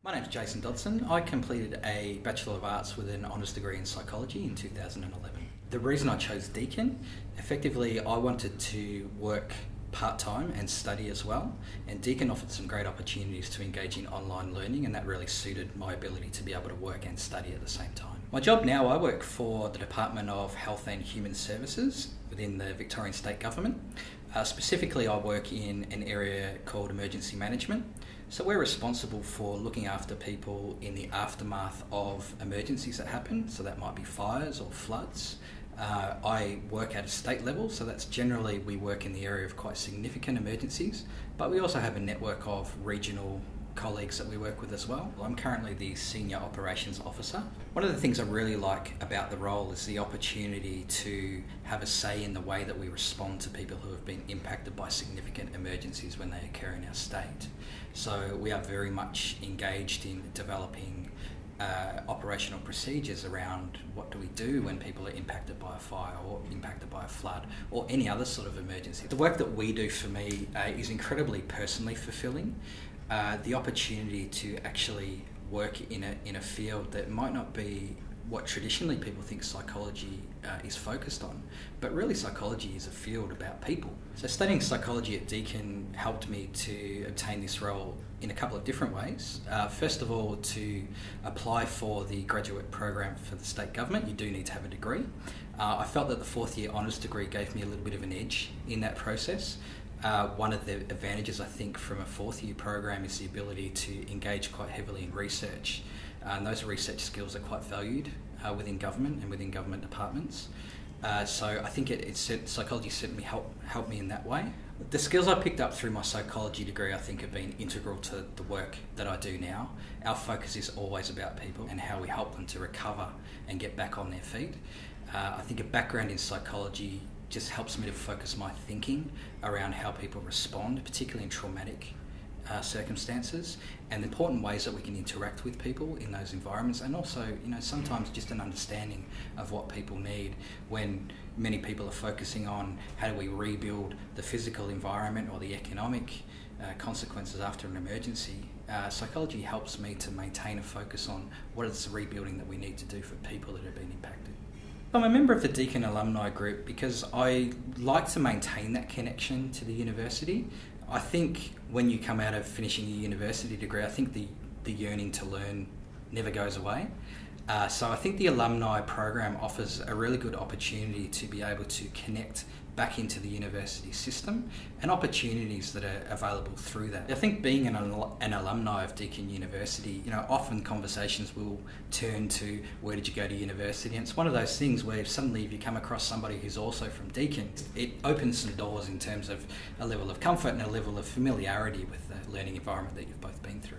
My name's Jason Dodson. I completed a Bachelor of Arts with an honours degree in psychology in 2011. The reason I chose Deakin, effectively I wanted to work part-time and study as well, and Deakin offered some great opportunities to engage in online learning, and that really suited my ability to be able to work and study at the same time. My job now, I work for the Department of Health and Human Services within the Victorian State Government. Specifically, I work in an area called emergency management. So we're responsible for looking after people in the aftermath of emergencies that happen. So that might be fires or floods. I work at a state level, so that's generally we work in the area of quite significant emergencies, but we also have a network of regional colleagues that we work with as well. I'm currently the Senior Operations Officer. One of the things I really like about the role is the opportunity to have a say in the way that we respond to people who have been impacted by significant emergencies when they occur in our state. So we are very much engaged in developing operational procedures around what do we do when people are impacted by a fire or impacted by a flood or any other sort of emergency. The work that we do for me is incredibly personally fulfilling. The opportunity to actually work in a field that might not be what traditionally people think psychology is focused on, but really psychology is a field about people. So studying psychology at Deakin helped me to obtain this role in a couple of different ways. First of all, to apply for the graduate program for the state government, you do need to have a degree. I felt that the fourth year honours degree gave me a little bit of an edge in that process. One of the advantages I think from a fourth year program is the ability to engage quite heavily in research. And those research skills are quite valued within government and within government departments. So I think psychology certainly helped me in that way. The skills I picked up through my psychology degree I think have been integral to the work that I do now. Our focus is always about people and how we help them to recover and get back on their feet. I think a background in psychology just helps me to focus my thinking around how people respond, particularly in traumatic circumstances, and the important ways that we can interact with people in those environments, and also, sometimes just an understanding of what people need when many people are focusing on how do we rebuild the physical environment or the economic consequences after an emergency. Psychology helps me to maintain a focus on what is the rebuilding that we need to do for people that have been impacted. I'm a member of the Deakin Alumni group because I like to maintain that connection to the university. I think when you come out of finishing a university degree, I think the yearning to learn never goes away. So I think the alumni program offers a really good opportunity to be able to connect back into the university system and opportunities that are available through that. I think being an alumni of Deakin University, often conversations will turn to where did you go to university, and it's one of those things where suddenly if you come across somebody who's also from Deakin, it opens some doors in terms of a level of comfort and a level of familiarity with the learning environment that you've both been through.